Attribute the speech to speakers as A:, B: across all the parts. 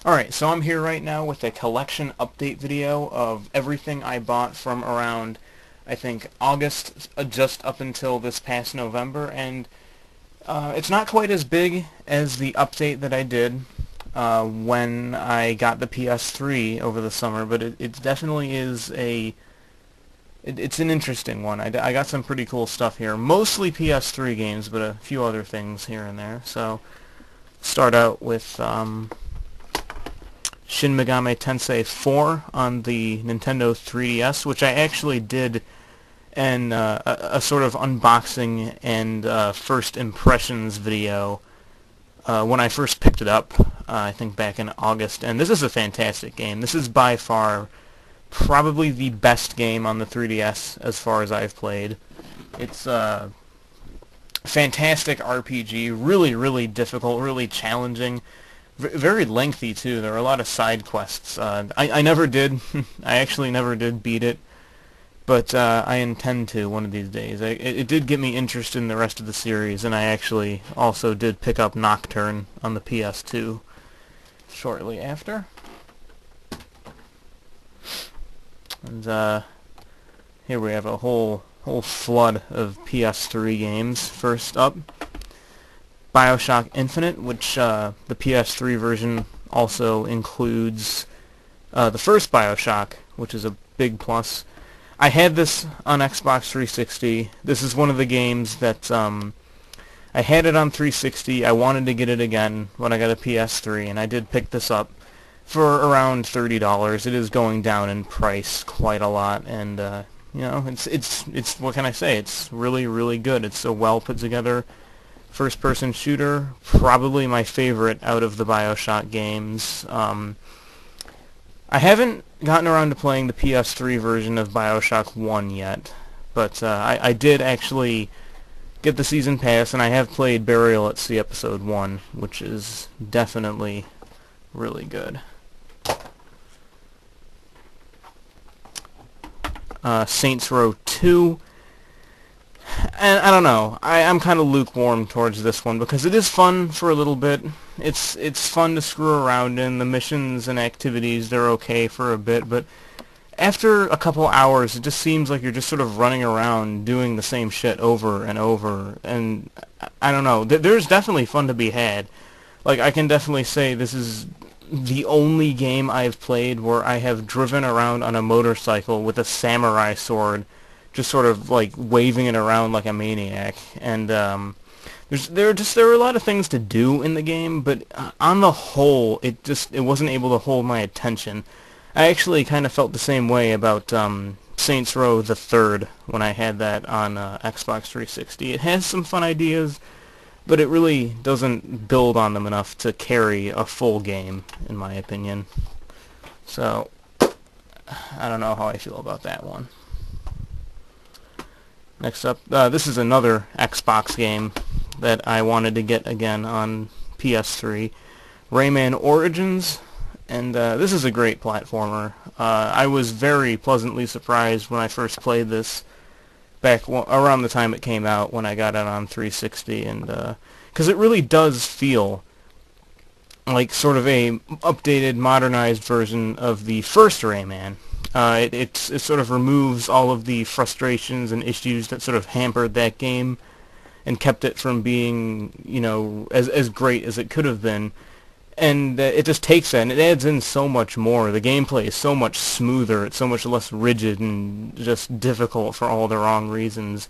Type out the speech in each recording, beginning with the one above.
A: Alright, so I'm here right now with a collection update video of everything I bought from around, I think, August, just up until this past November, and it's not quite as big as the update that I did when I got the PS3 over the summer, but it definitely is it's an interesting one. I got some pretty cool stuff here, mostly PS3 games, but a few other things here and there. So, start out with Shin Megami Tensei 4 on the Nintendo 3DS, which I actually did a sort of unboxing and first impressions video when I first picked it up, I think back in August. And this is a fantastic game. This is by far probably the best game on the 3DS as far as I've played. It's a fantastic RPG, really, really difficult, really challenging. Very lengthy too. There are a lot of side quests. I never did. I actually never did beat it, but I intend to one of these days. It did get me interested in the rest of the series, and I actually also did pick up Nocturne on the PS2 shortly after. And here we have a whole flood of PS3 games. First up, Bioshock Infinite, which the PS3 version also includes the first Bioshock, which is a big plus. I had this on Xbox 360. This is one of the games that I had it on 360. I wanted to get it again when I got a PS3, and I did pick this up for around $30. It is going down in price quite a lot, and you know, it's what can I say? It's really, really good. It's a well put together first-person shooter, probably my favorite out of the Bioshock games. I haven't gotten around to playing the PS3 version of Bioshock 1 yet, but I did actually get the Season Pass, and I have played Burial at Sea Episode 1, which is definitely really good. Saints Row 2. And I don't know. I'm kind of lukewarm towards this one because it is fun for a little bit. It's fun to screw around in. The missions and activities, they're okay for a bit, but after a couple hours, it just seems like you're just sort of running around doing the same shit over and over. And I don't know. There's definitely fun to be had. Like, I can definitely say this is the only game I've played where I have driven around on a motorcycle with a samurai sword, just sort of like waving it around like a maniac. And there were a lot of things to do in the game, but on the whole, it wasn't able to hold my attention. I actually kind of felt the same way about Saints Row the Third when I had that on Xbox 360. It has some fun ideas, but it really doesn't build on them enough to carry a full game, in my opinion. So, I don't know how I feel about that one. Next up, this is another Xbox game that I wanted to get again on PS3, Rayman Origins, and this is a great platformer. I was very pleasantly surprised when I first played this back around the time it came out when I got it on 360, and because it really does feel like sort of a updated, modernized version of the first Rayman. It sort of removes all of the frustrations and issues that sort of hampered that game and kept it from being, you know, as great as it could have been. And it just takes that and it adds in so much more. The gameplay is so much smoother. It's so much less rigid and just difficult for all the wrong reasons.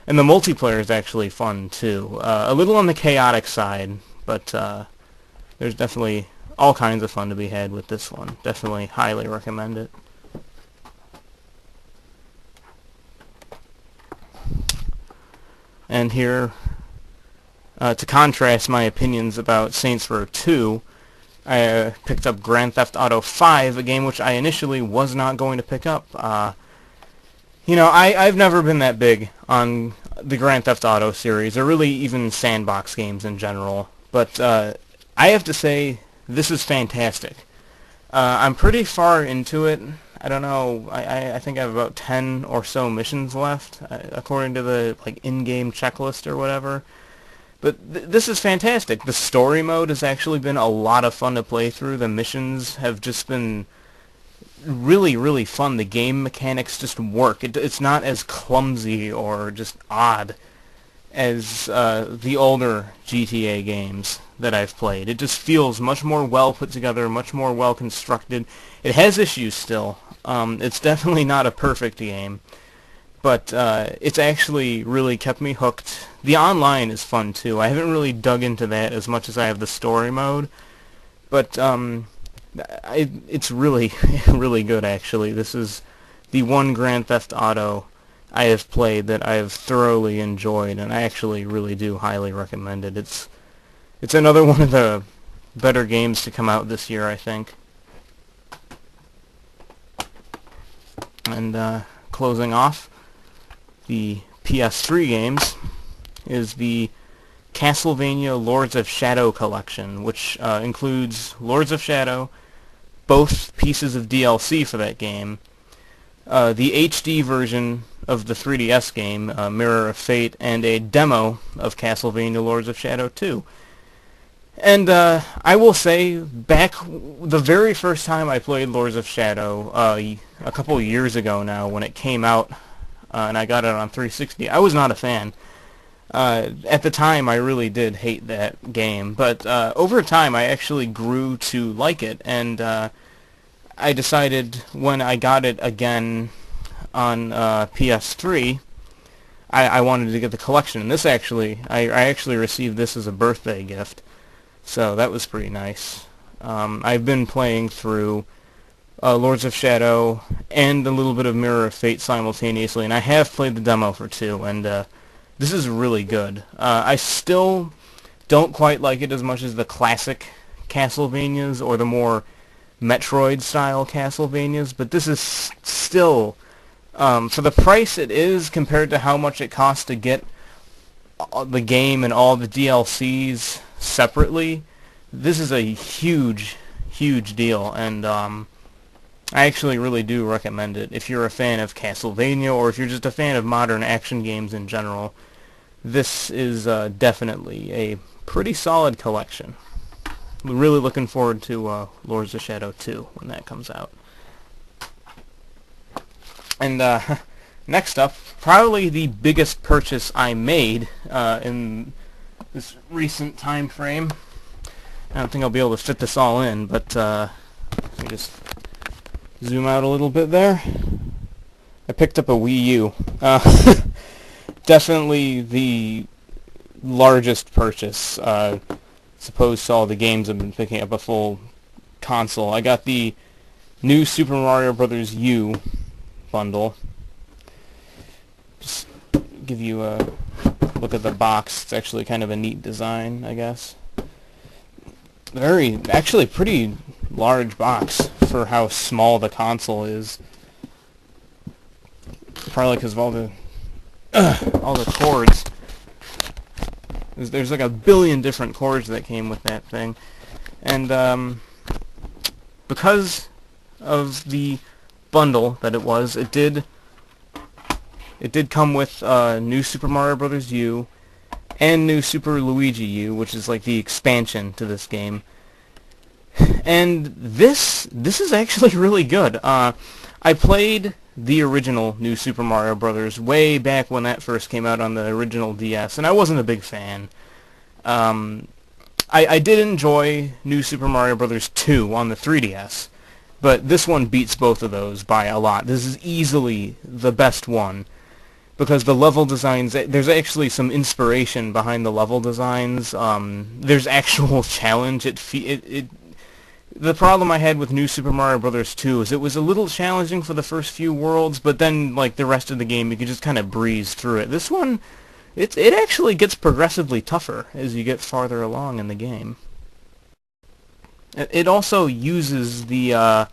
A: And the multiplayer is actually fun too. A little on the chaotic side, but there's definitely all kinds of fun to be had with this one. Definitely highly recommend it. And here, to contrast my opinions about Saints Row 2, I picked up Grand Theft Auto 5, a game which I initially was not going to pick up. You know, I've never been that big on the Grand Theft Auto series, or really even sandbox games in general, but I have to say, this is fantastic. I'm pretty far into it. I don't know, I think I have about 10 or so missions left, according to the like in-game checklist or whatever. But this is fantastic. The story mode has actually been a lot of fun to play through. The missions have just been really, really fun. The game mechanics just work. It's not as clumsy or just odd as the older GTA games that I've played. It just feels much more well put together, much more well constructed. It has issues still. It's definitely not a perfect game, but it's actually really kept me hooked. The online is fun too. I haven't really dug into that as much as I have the story mode, but it's really, really good actually. This is the one Grand Theft Auto I have played that I have thoroughly enjoyed, and I actually really do highly recommend it. It's another one of the better games to come out this year, I think. And closing off the PS3 games is the Castlevania Lords of Shadow collection, which includes Lords of Shadow, both pieces of DLC for that game, the HD version of the 3DS game, Mirror of Fate, and a demo of Castlevania Lords of Shadow 2. And I will say, back the very first time I played Lords of Shadow, a couple of years ago now, when it came out, and I got it on 360, I was not a fan. At the time, I really did hate that game, but over time, I actually grew to like it, and I decided when I got it again on PS3, I wanted to get the collection. And this actually, I actually received this as a birthday gift, so that was pretty nice. I've been playing through Lords of Shadow and a little bit of Mirror of Fate simultaneously, and I have played the demo for 2, and this is really good. I still don't quite like it as much as the classic Castlevanias or the more Metroid-style Castlevanias, but this is still, for the price it is compared to how much it costs to get the game and all the DLCs separately, this is a huge, huge deal, and I actually really do recommend it. If you're a fan of Castlevania, or if you're just a fan of modern action games in general, this is definitely a pretty solid collection. We're really looking forward to Lords of Shadow 2 when that comes out. And next up, probably the biggest purchase I made in this recent time frame. I don't think I'll be able to fit this all in, but let me just zoom out a little bit there. I picked up a Wii U. Definitely the largest purchase, opposed to all the games I've been picking up a full console. I got the new Super Mario Bros. U bundle. Just give you a look at the box. It's actually kind of a neat design, I guess. Actually pretty large box for how small the console is. Probably because of all the cords. There's like a billion different cords that came with that thing, and because of the bundle that it did come with new Super Mario Bros. U and new Super Luigi U, which is like the expansion to this game. And this is actually really good. I played the original new Super Mario Bros. Way back when that first came out on the original DS, and I wasn't a big fan. I did enjoy new Super Mario Bros. 2 on the 3DS, but this one beats both of those by a lot. This is easily the best one, because the level designs, there's actually some inspiration behind the level designs. There's actual challenge. The problem I had with New Super Mario Bros. 2 is it was a little challenging for the first few worlds, but then, like the rest of the game, you could just kind of breeze through it. This one, it actually gets progressively tougher as you get farther along in the game. It also uses a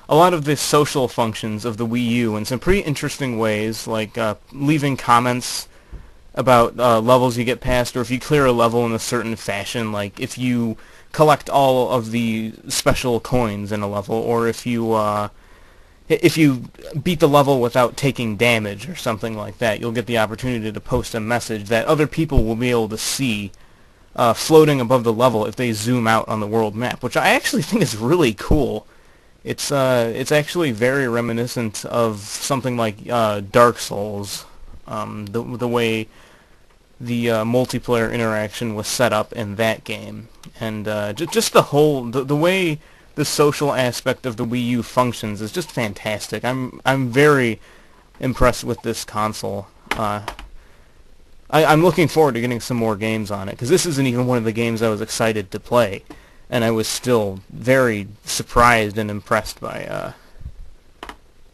A: lot of the social functions of the Wii U in some pretty interesting ways, like leaving comments about levels you get past, or if you clear a level in a certain fashion, like if you collect all of the special coins in a level, or if you beat the level without taking damage or something like that, you'll get the opportunity to post a message that other people will be able to see floating above the level if they zoom out on the world map, which I actually think is really cool. It's actually very reminiscent of something like Dark Souls, the way the multiplayer interaction was set up in that game, and just the way the social aspect of the Wii U functions is just fantastic. I'm very impressed with this console. I'm looking forward to getting some more games on it, because this isn't even one of the games I was excited to play, and I was still very surprised and impressed by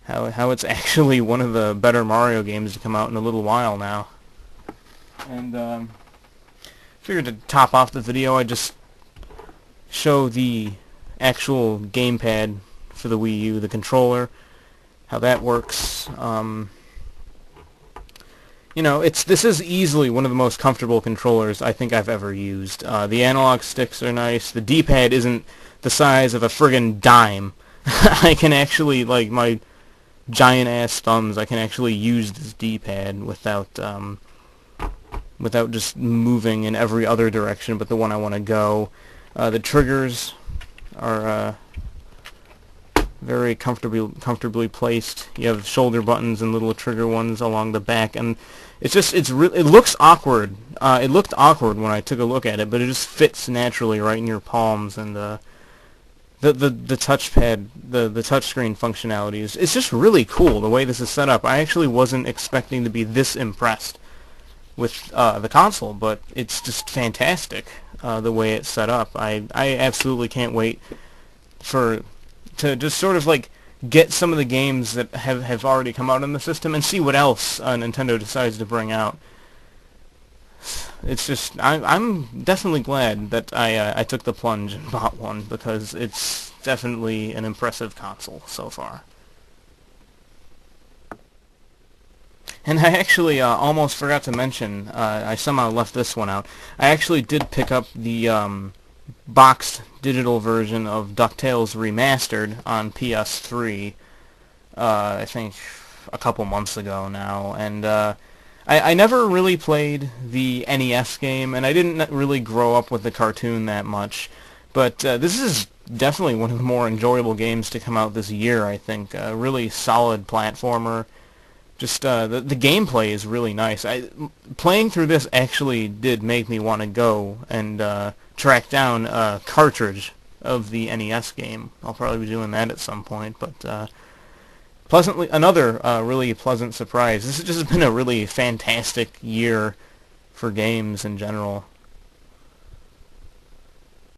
A: how it's actually one of the better Mario games to come out in a little while now. And figured to top off the video, I just show the actual gamepad for the Wii U, the controller, how that works. You know, this is easily one of the most comfortable controllers I think I've ever used. The analog sticks are nice. The D-pad isn't the size of a friggin' dime. I can actually, like, my giant-ass thumbs, I can actually use this D-pad without just moving in every other direction but the one I want to go. The triggers are very comfortably placed. You have shoulder buttons and little trigger ones along the back, and it looks awkward. It looked awkward when I took a look at it, but it just fits naturally right in your palms, and the touchpad, the touchscreen functionality it's just really cool the way this is set up. I actually wasn't expecting to be this impressed with the console, but it's just fantastic the way it's set up. I absolutely can't wait to just sort of like get some of the games that have already come out on the system and see what else Nintendo decides to bring out. It's just I'm definitely glad that I took the plunge and bought one, because it's definitely an impressive console so far. And I actually almost forgot to mention, I somehow left this one out. I actually did pick up the boxed digital version of DuckTales Remastered on PS3, I think a couple months ago now, and I never really played the NES game, and I didn't really grow up with the cartoon that much, but this is definitely one of the more enjoyable games to come out this year, I think. A really solid platformer. Just the gameplay is really nice. Playing through this actually did make me want to go and track down a cartridge of the NES game. I'll probably be doing that at some point, but another really pleasant surprise. This has just been a really fantastic year for games in general.